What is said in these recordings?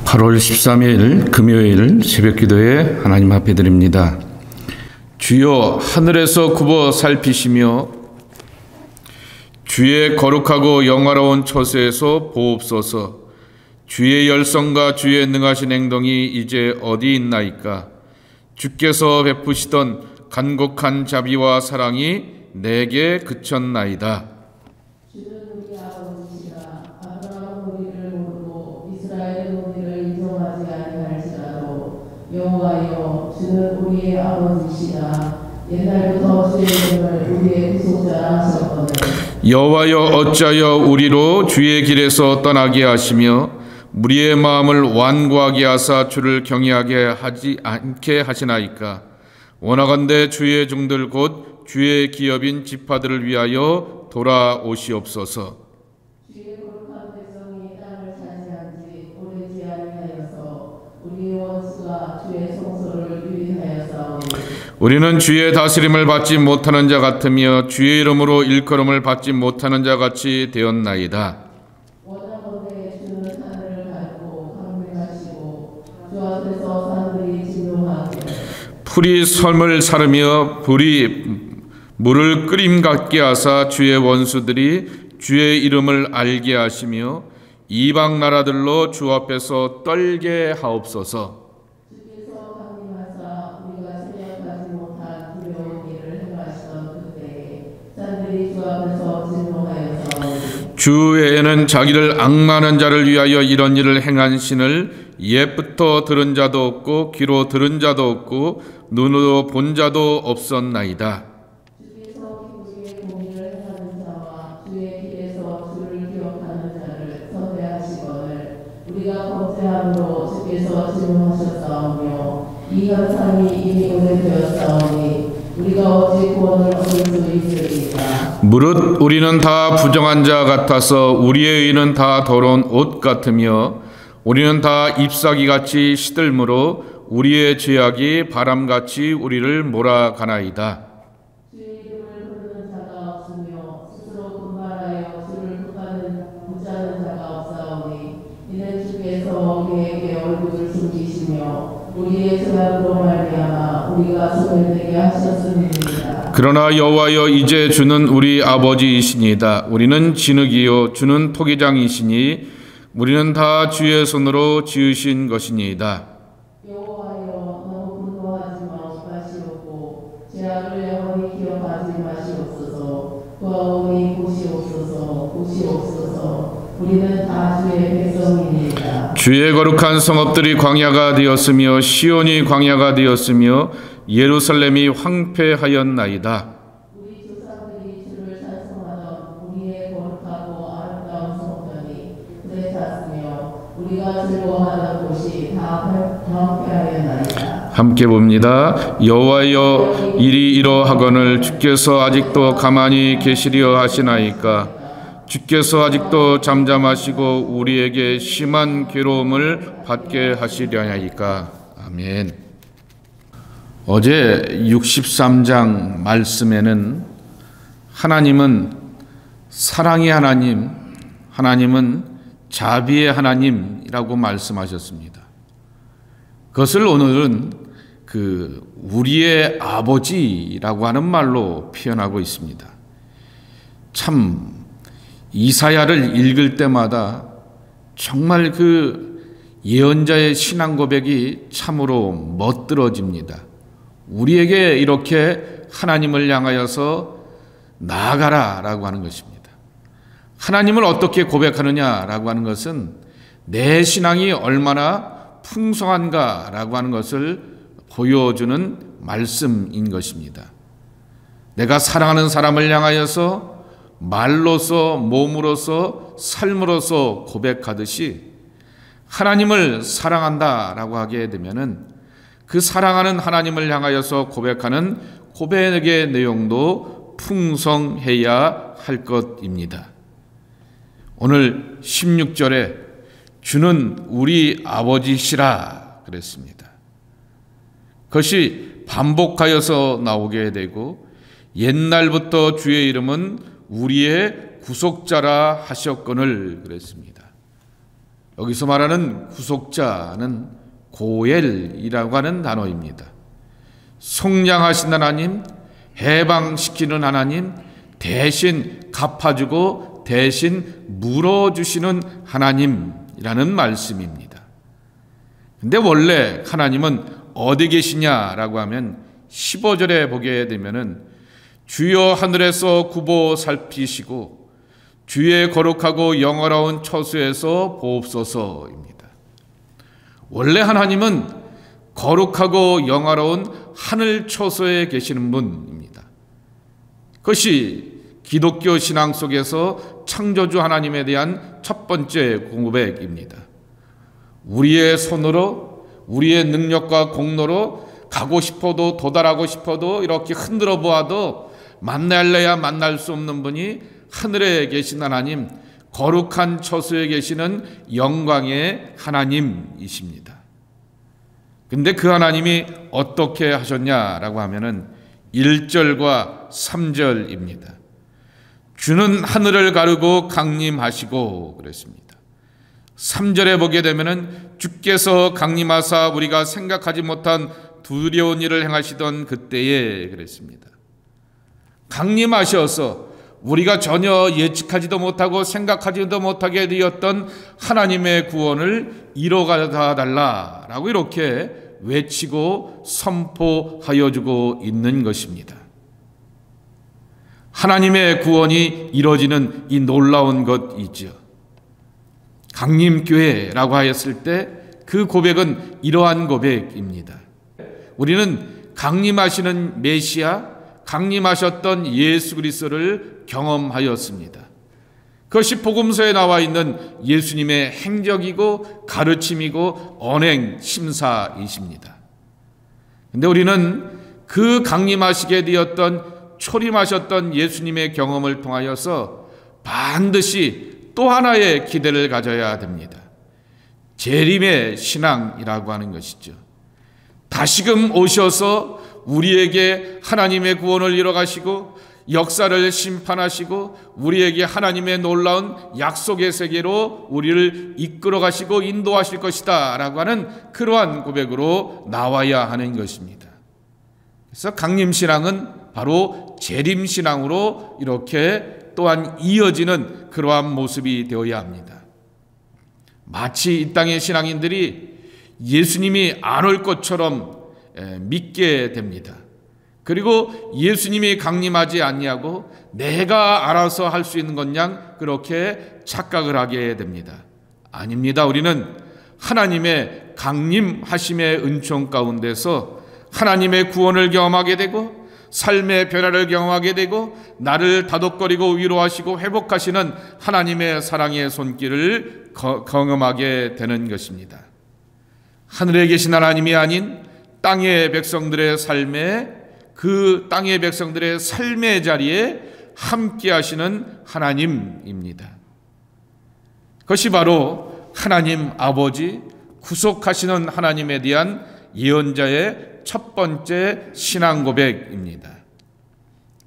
8월 13일 금요일 새벽기도에 하나님 앞에 드립니다. 주여 하늘에서 굽어 살피시며 주의 거룩하고 영화로운 처소에서 보옵소서. 주의 열성과 주의 능하신 행동이 이제 어디 있나이까. 주께서 베푸시던 간곡한 자비와 사랑이 내게 그쳤나이다. 주는 우리 아버지시라. 아브라함은 우리를 모르고 이스라엘은 우리를 인정하지 아니할지라도 여호와여, 주는 우리의 아버지시다. 옛날부터 주의 이름을 우리의 구속자라 하셨거늘. 여호와여, 어찌하여 우리로 주의 길에서 떠나게 하시며 우리의 마음을 완고하게 하사 주를 경외하게 하지 않게 하시나이까. 원하건대 주의 종들 곧 주의 기업인 지파들을 위하여 돌아오시옵소서. 주의 거룩한 백성이 땅을 차지한 지 오래지 아니하여서 우리 원수가 주의 성소를 유인하였사오니. 우리는 주의 다스림을 받지 못하는 자 같으며 주의 이름으로 일컬음을 받지 못하는 자 같이 되었나이다. 원하건대 주는 하늘을 갈고 강림하시고 주 앞에서 산들이 진동하게 풀이 섬을 사르며 불이 물을 끓임 같게 하사 주의 원수들이 주의 이름을 알게 하시며 이방 나라들로 주 앞에서 떨게 하옵소서. 주께서 강림하사 우리가 생각하지 못한 두려운 일을 행하시던 그때에 산들이 주 앞에서 진동하였사오니. 주 외에는 자기를 앙망하는 자를 위하여 이런 일을 행한 신을 옛부터 들은 자도 없고 귀로 들은 자도 없고 눈으로 본 자도 없었나이다. 주께서 기쁘게 공의를 행하는 자와 주의 길에서 주를 기억하는 자를 선대하시거늘. 우리가 범죄함으로 주께서 질문하셨사오며 이 현상이 이미 오래되었사오니 우리가 어찌 구원을 얻을 수 있으리까. 무릇 우리는 다 부정한 자 같아서 우리의 의는 다 더러운 옷 같으며 우리는 다 잎사귀같이 시들므로 우리의 죄악이 바람같이 우리를 몰아가나이다. 주의 이름을 부르는 자가 없으며 스스로 분발하여 주를 붙잡는 자가 없사오니 이는 주께서 우리에게 얼굴을 숨기시며 우리의 죄악으로 말미암아 우리가 소멸되게 하셨음이니이다. 그러나 여호와여, 이제 주는 우리 아버지이시니이다. 우리는 진흙이요 주는 토기장이시니 우리는 다 주의 손으로 지으신 것이니이다. 여호와여, 너무 분노하지 마시옵고 죄악을 영원히 기억하지 마시옵소서. 도와오니 보시옵소서. 우리는 다 주의 백성이니이다. 주의 거룩한 성읍들이 광야가 되었으며 시온이 광야가 되었으며 예루살렘이 황폐하였나이다. 우리 조상들이 주를 찬송하던 우리의 거룩하고 아름다운 성전이 불에 탔으며 우리가 즐거워하던 곳이 다 황폐하였나이다. 함께 봅니다. 여호와여, 일이 이러하거늘 주께서 아직도 가만히 계시려 하시나이까. 주께서 아직도 잠잠하시고 우리에게 심한 괴로움을 받게 하시려나이까. 아멘. 어제 63장 말씀에는 하나님은 사랑의 하나님, 하나님은 자비의 하나님이라고 말씀하셨습니다. 그것을 오늘은 우리의 아버지라고 하는 말로 표현하고 있습니다. 참 이사야를 읽을 때마다 정말 예언자의 신앙 고백이 참으로 멋들어집니다. 우리에게 이렇게 하나님을 향하여서 나아가라라고 하는 것입니다. 하나님을 어떻게 고백하느냐라고 하는 것은 내 신앙이 얼마나 풍성한가라고 하는 것을 보여주는 말씀인 것입니다. 내가 사랑하는 사람을 향하여서 말로서 몸으로서 삶으로서 고백하듯이 하나님을 사랑한다라고 하게 되면은 그 사랑하는 하나님을 향하여서 고백하는 고백의 내용도 풍성해야 할 것입니다. 오늘 16절에 주는 우리 아버지시라 그랬습니다. 그것이 반복하여서 나오게 되고 옛날부터 주의 이름은 우리의 구속자라 하셨거늘 그랬습니다. 여기서 말하는 구속자는 고엘이라고 하는 단어입니다. 속량하신 하나님, 해방시키는 하나님, 대신 갚아주고 대신 물어주시는 하나님이라는 말씀입니다. 근데 원래 하나님은 어디 계시냐라고 하면 15절에 보게 되면은 주여 하늘에서 굽어 살피시고 주의 거룩하고 영화로운 처소에서 보옵소서입니다. 원래 하나님은 거룩하고 영화로운 하늘 처소에 계시는 분입니다. 그것이 기독교 신앙 속에서 창조주 하나님에 대한 첫 번째 고백입니다. 우리의 손으로, 우리의 능력과 공로로 가고 싶어도 도달하고 싶어도 이렇게 흔들어 보아도 만날래야 만날 수 없는 분이 하늘에 계신 하나님, 거룩한 처소에 계시는 영광의 하나님이십니다. 근데 그 하나님이 어떻게 하셨냐라고 하면은 1절과 3절입니다. 주는 하늘을 가르고 강림하시고 그랬습니다. 3절에 보게 되면은 주께서 강림하사 우리가 생각하지 못한 두려운 일을 행하시던 그때에 그랬습니다. 강림하셔서 우리가 전혀 예측하지도 못하고 생각하지도 못하게 되었던 하나님의 구원을 이뤄가다 달라라고 이렇게 외치고 선포하여 주고 있는 것입니다. 하나님의 구원이 이루어지는 이 놀라운 것이죠. 강림교회라고 하였을 때 그 고백은 이러한 고백입니다. 우리는 강림하시는 메시아, 강림하셨던 예수 그리스도를 경험하였습니다. 그것이 복음서에 나와 있는 예수님의 행적이고 가르침이고 언행 심사이십니다. 그런데 우리는 그 강림하시게 되었던 초림하셨던 예수님의 경험을 통하여서 반드시 또 하나의 기대를 가져야 됩니다. 재림의 신앙이라고 하는 것이죠. 다시금 오셔서 우리에게 하나님의 구원을 이뤄가시고 역사를 심판하시고 우리에게 하나님의 놀라운 약속의 세계로 우리를 이끌어 가시고 인도하실 것이다 라고 하는 그러한 고백으로 나와야 하는 것입니다. 그래서 강림신앙은 바로 재림신앙으로 이렇게 또한 이어지는 그러한 모습이 되어야 합니다. 마치 이 땅의 신앙인들이 예수님이 안 올 것처럼 믿게 됩니다. 그리고 예수님이 강림하지 않냐고 내가 알아서 할 수 있는 것냥 그렇게 착각을 하게 됩니다. 아닙니다. 우리는 하나님의 강림하심의 은총 가운데서 하나님의 구원을 경험하게 되고 삶의 변화를 경험하게 되고 나를 다독거리고 위로하시고 회복하시는 하나님의 사랑의 손길을 경험하게 되는 것입니다. 하늘에 계신 하나님이 아닌 땅의 백성들의 삶에 그 땅의 백성들의 삶의 자리에 함께 하시는 하나님입니다. 그것이 바로 하나님 아버지 구속하시는 하나님에 대한 예언자의 첫 번째 신앙 고백입니다.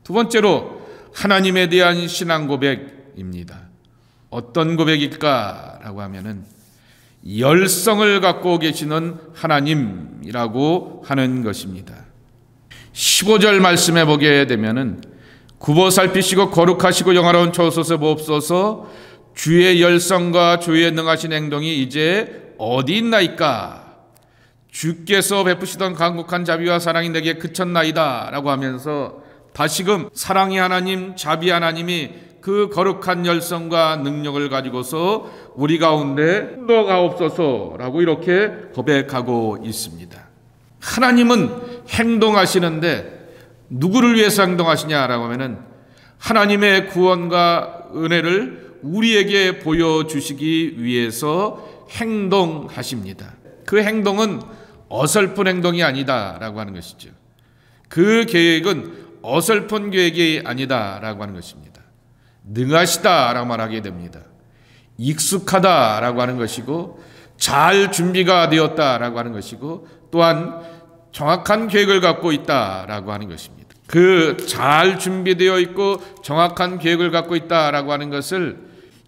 두 번째로 하나님에 대한 신앙 고백입니다. 어떤 고백일까라고 하면은 열성을 갖고 계시는 하나님이라고 하는 것입니다. 15절 말씀에 보게 되면은 굽어 살피시고 거룩하시고 영화로운 처소서 보옵소서 주의 열성과 주의 능하신 행동이 이제 어디 있나이까 주께서 베푸시던 강국한 자비와 사랑이 내게 그쳤나이다 라고 하면서 다시금 사랑의 하나님 자비 하나님이 그 거룩한 열성과 능력을 가지고서 우리 가운데 인도하옵소서라고 이렇게 고백하고 있습니다. 하나님은 행동하시는데 누구를 위해서 행동하시냐라고 하면은 하나님의 구원과 은혜를 우리에게 보여주시기 위해서 행동하십니다. 그 행동은 어설픈 행동이 아니다라고 하는 것이죠. 그 계획은 어설픈 계획이 아니다라고 하는 것입니다. 능하시다라고 말하게 됩니다. 익숙하다라고 하는 것이고 잘 준비가 되었다라고 하는 것이고 또한 정확한 계획을 갖고 있다라고 하는 것입니다. 그 잘 준비되어 있고 정확한 계획을 갖고 있다라고 하는 것을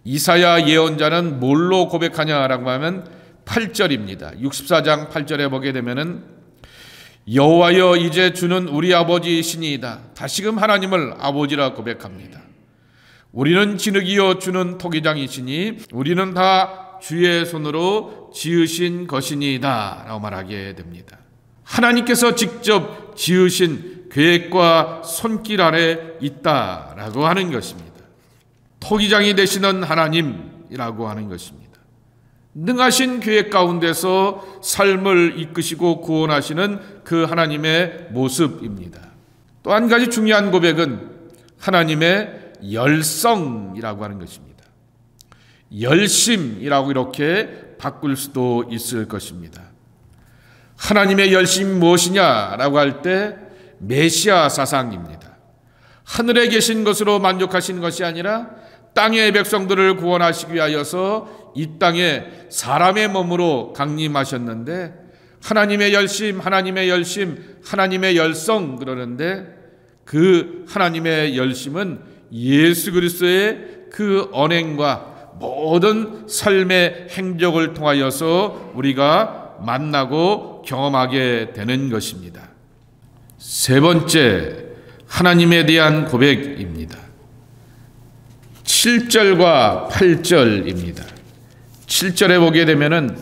이사야 예언자는 뭘로 고백하냐라고 하면 8절입니다. 64장 8절에 보게 되면은 여호와여 이제 주는 우리 아버지이시니이다. 다시금 하나님을 아버지라 고백합니다. 우리는 진흙이요 주는 토기장이시니 우리는 다 주의 손으로 지으신 것이니이다 라고 말하게 됩니다. 하나님께서 직접 지으신 계획과 손길 아래 있다라고 하는 것입니다. 토기장이 되시는 하나님이라고 하는 것입니다. 능하신 계획 가운데서 삶을 이끄시고 구원하시는 그 하나님의 모습입니다. 또 한 가지 중요한 고백은 하나님의 열성이라고 하는 것입니다. 열심이라고 이렇게 바꿀 수도 있을 것입니다. 하나님의 열심이 무엇이냐라고 할 때 메시아 사상입니다. 하늘에 계신 것으로 만족하시는 것이 아니라 땅의 백성들을 구원하시기 위하여서 이 땅에 사람의 몸으로 강림하셨는데 하나님의 열심, 하나님의 열심, 하나님의 열성 그러는데 그 하나님의 열심은 예수 그리스도의 그 언행과 모든 삶의 행적을 통하여서 우리가 만나고 경험하게 되는 것입니다. 세 번째, 하나님에 대한 고백입니다. 7절과 8절입니다. 7절에 보게 되면은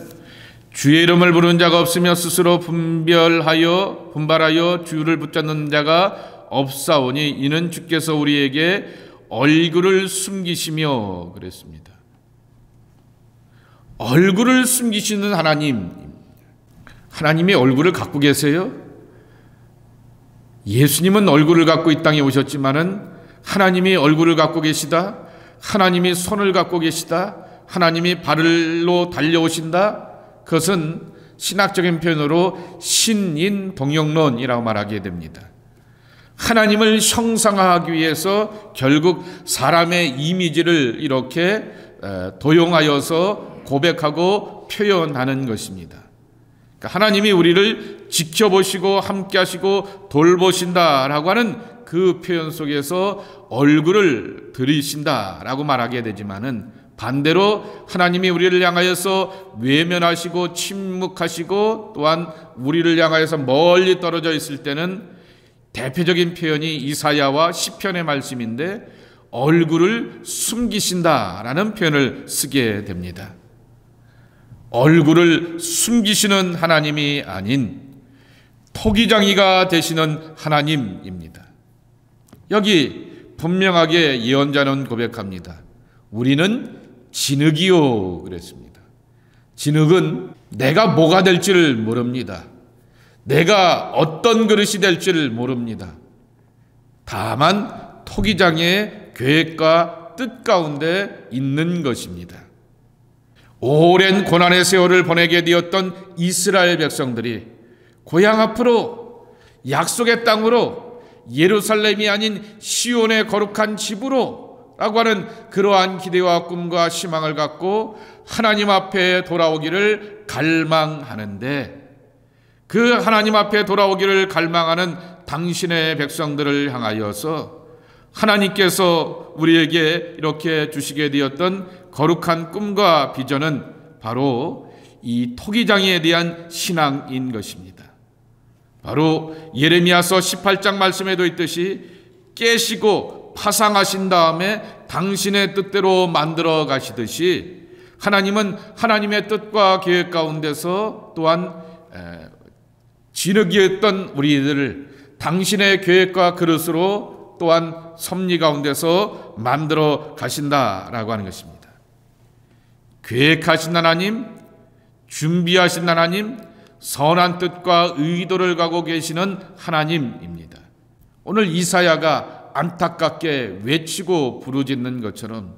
주의 이름을 부르는 자가 없으며 스스로 분발하여 주를 붙잡는 자가 없사오니 이는 주께서 우리에게 얼굴을 숨기시며 그랬습니다. 얼굴을 숨기시는 하나님, 하나님이 얼굴을 갖고 계세요? 예수님은 얼굴을 갖고 이 땅에 오셨지만은 하나님이 얼굴을 갖고 계시다, 하나님이 손을 갖고 계시다, 하나님이 발로 달려오신다, 그것은 신학적인 표현으로 신인동역론이라고 말하게 됩니다. 하나님을 형상화하기 위해서 결국 사람의 이미지를 이렇게 도용하여서 고백하고 표현하는 것입니다. 그러니까 하나님이 우리를 지켜보시고 함께 하시고 돌보신다라고 하는 그 표현 속에서 얼굴을 들이신다라고 말하게 되지만은 반대로 하나님이 우리를 향하여서 외면하시고 침묵하시고 또한 우리를 향하여서 멀리 떨어져 있을 때는 대표적인 표현이 이사야와 시편의 말씀인데 얼굴을 숨기신다라는 표현을 쓰게 됩니다. 얼굴을 숨기시는 하나님이 아닌 토기장이가 되시는 하나님입니다. 여기 분명하게 예언자는 고백합니다. 우리는 진흙이요 그랬습니다. 진흙은 내가 뭐가 될지를 모릅니다. 내가 어떤 그릇이 될지를 모릅니다. 다만 토기장의 계획과 뜻 가운데 있는 것입니다. 오랜 고난의 세월을 보내게 되었던 이스라엘 백성들이 고향 앞으로 약속의 땅으로 예루살렘이 아닌 시온의 거룩한 집으로 라고 하는 그러한 기대와 꿈과 희망을 갖고 하나님 앞에 돌아오기를 갈망하는데 그 하나님 앞에 돌아오기를 갈망하는 당신의 백성들을 향하여서 하나님께서 우리에게 이렇게 주시게 되었던 거룩한 꿈과 비전은 바로 이 토기장에 대한 신앙인 것입니다. 바로 예레미야서 18장 말씀에도 있듯이 깨시고 파상하신 다음에 당신의 뜻대로 만들어 가시듯이 하나님은 하나님의 뜻과 계획 가운데서 또한 진흙이었던 우리들을 당신의 계획과 그릇으로 또한 섭리 가운데서 만들어 가신다라고 하는 것입니다. 계획하신 하나님, 준비하신 하나님, 선한 뜻과 의도를 가고 계시는 하나님입니다. 오늘 이사야가 안타깝게 외치고 부르짖는 것처럼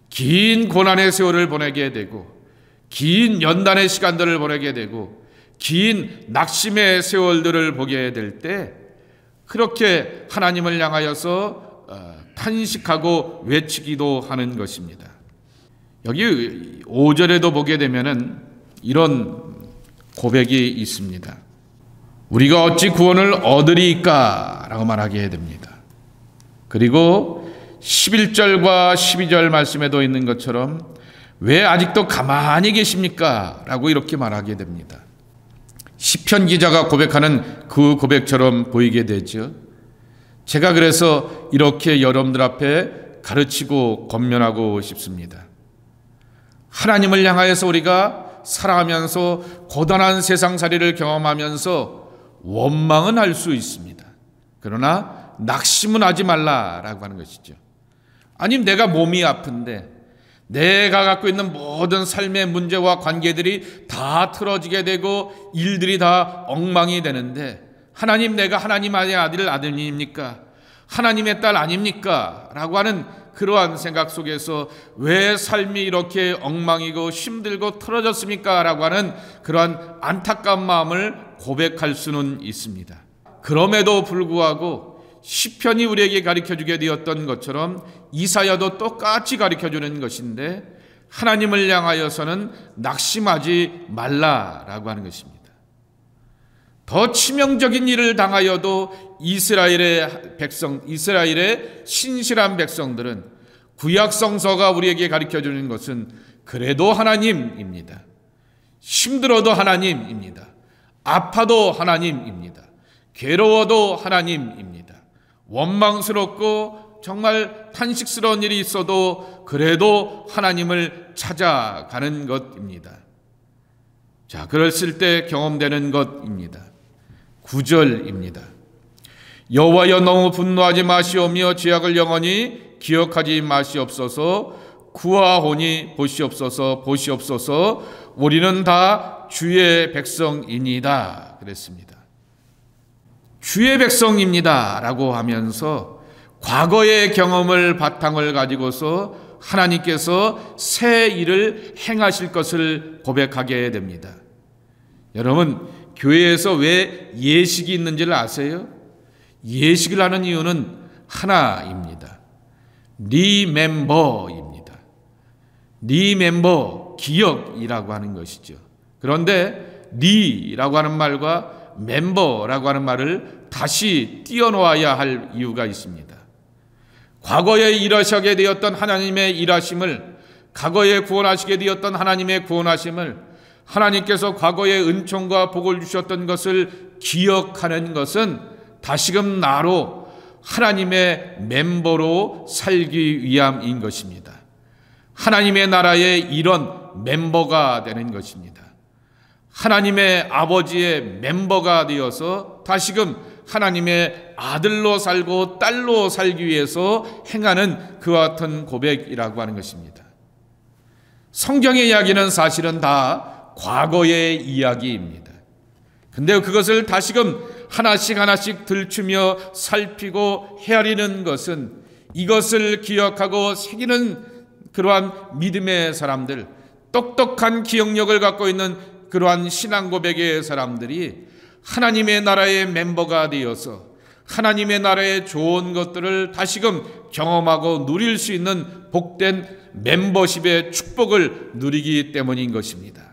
긴 고난의 세월을 보내게 되고 긴 연단의 시간들을 보내게 되고 긴 낙심의 세월들을 보게 될 때 그렇게 하나님을 향하여서 탄식하고 외치기도 하는 것입니다. 여기 5절에도 보게 되면은 이런 고백이 있습니다. 우리가 어찌 구원을 얻으리까? 라고 말하게 됩니다. 그리고 11절과 12절 말씀에도 있는 것처럼 왜 아직도 가만히 계십니까? 라고 이렇게 말하게 됩니다. 시편 기자가 고백하는 그 고백처럼 보이게 되죠. 제가 그래서 이렇게 여러분들 앞에 가르치고 권면하고 싶습니다. 하나님을 향하여서 우리가 살아가면서 고단한 세상살이를 경험하면서 원망은 할 수 있습니다. 그러나 낙심은 하지 말라라고 하는 것이죠. 아니면 내가 몸이 아픈데 내가 갖고 있는 모든 삶의 문제와 관계들이 다 틀어지게 되고 일들이 다 엉망이 되는데 하나님, 내가 하나님의 아들입니까? 하나님의 딸 아닙니까? 라고 하는 그러한 생각 속에서 왜 삶이 이렇게 엉망이고 힘들고 틀어졌습니까? 라고 하는 그러한 안타까운 마음을 고백할 수는 있습니다. 그럼에도 불구하고 시편이 우리에게 가르쳐주게 되었던 것처럼 이사야도 똑같이 가르쳐주는 것인데 하나님을 향하여서는 낙심하지 말라라고 하는 것입니다. 더 치명적인 일을 당하여도 이스라엘의 신실한 백성들은 구약 성서가 우리에게 가르쳐주는 것은 그래도 하나님입니다. 힘들어도 하나님입니다. 아파도 하나님입니다. 괴로워도 하나님입니다. 원망스럽고 정말 탄식스러운 일이 있어도 그래도 하나님을 찾아가는 것입니다. 자, 그랬을 때 경험되는 것입니다. 9절입니다. 여호와여, 너무 분노하지 마시오며 죄악을 영원히 기억하지 마시옵소서. 구하오니 보시옵소서. 우리는 다 주의 백성이니이다 그랬습니다. 주의 백성입니다 라고 하면서 과거의 경험을 바탕을 가지고서 하나님께서 새 일을 행하실 것을 고백하게 됩니다. 여러분, 교회에서 왜 예식이 있는지를 아세요? 예식을 하는 이유는 하나입니다. 리멤버입니다. 리멤버, 기억이라고 하는 것이죠. 그런데 리라고 하는 말과 멤버라고 하는 말을 다시 띄어놓아야 할 이유가 있습니다. 과거에 일하시게 되었던 하나님의 일하심을, 과거에 구원하시게 되었던 하나님의 구원하심을, 하나님께서 과거에 은총과 복을 주셨던 것을 기억하는 것은 다시금 나로 하나님의 멤버로 살기 위함인 것입니다. 하나님의 나라의 이런 멤버가 되는 것입니다. 하나님의 아버지의 멤버가 되어서 다시금 하나님의 아들로 살고 딸로 살기 위해서 행하는 그와 같은 고백이라고 하는 것입니다. 성경의 이야기는 사실은 다 과거의 이야기입니다. 근데 그것을 다시금 하나씩 들추며 살피고 헤아리는 것은, 이것을 기억하고 새기는 그러한 믿음의 사람들, 똑똑한 기억력을 갖고 있는 그러한 신앙 고백의 사람들이 하나님의 나라의 멤버가 되어서 하나님의 나라의 좋은 것들을 다시금 경험하고 누릴 수 있는 복된 멤버십의 축복을 누리기 때문인 것입니다.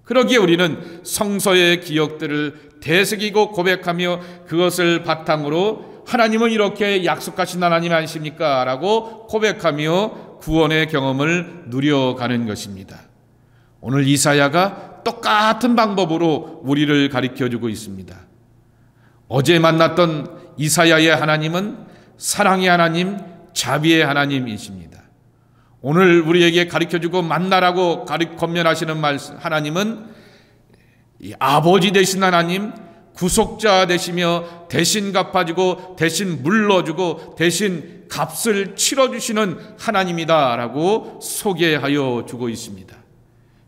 그러기에 우리는 성서의 기억들을 되새기고 고백하며 그것을 바탕으로 하나님은 이렇게 약속하신 하나님 아니십니까? 라고 고백하며 구원의 경험을 누려가는 것입니다. 오늘 이사야가 똑같은 방법으로 우리를 가르쳐주고 있습니다. 어제 만났던 이사야의 하나님은 사랑의 하나님, 자비의 하나님이십니다. 오늘 우리에게 가르쳐주고 만나라고 권면하시는 하나님은 이 아버지 되신 하나님, 구속자 되시며 대신 갚아주고 대신 물러주고 대신 값을 치러주시는 하나님이다라고 소개하여 주고 있습니다.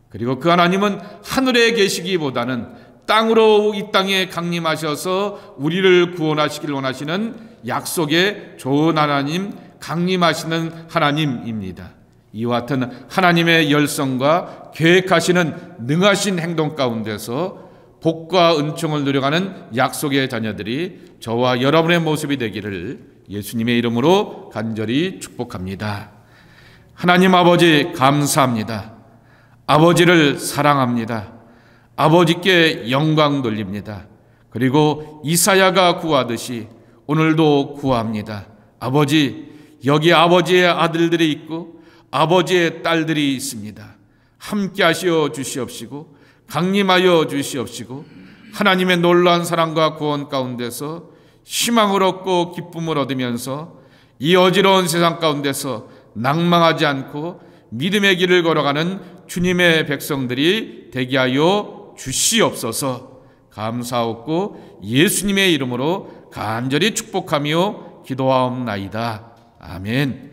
그리고 그 하나님은 하늘에 계시기보다는 땅으로 이 땅에 강림하셔서 우리를 구원하시길 원하시는 약속의 좋은 하나님, 강림하시는 하나님입니다. 이와 같은 하나님의 열성과 계획하시는 능하신 행동 가운데서 복과 은총을 누려가는 약속의 자녀들이 저와 여러분의 모습이 되기를 예수님의 이름으로 간절히 축복합니다. 하나님 아버지 감사합니다. 아버지를 사랑합니다. 아버지께 영광 돌립니다. 그리고 이사야가 구하듯이 오늘도 구합니다. 아버지, 여기 아버지의 아들들이 있고 아버지의 딸들이 있습니다. 함께 하시어 주시옵시고 강림하여 주시옵시고 하나님의 놀라운 사랑과 구원 가운데서 희망을 얻고 기쁨을 얻으면서 이 어지러운 세상 가운데서 낭망하지 않고 믿음의 길을 걸어가는 주님의 백성들이 되게 하여 주시옵소서. 감사하고 예수님의 이름으로 간절히 축복하며 기도하옵나이다. 아멘.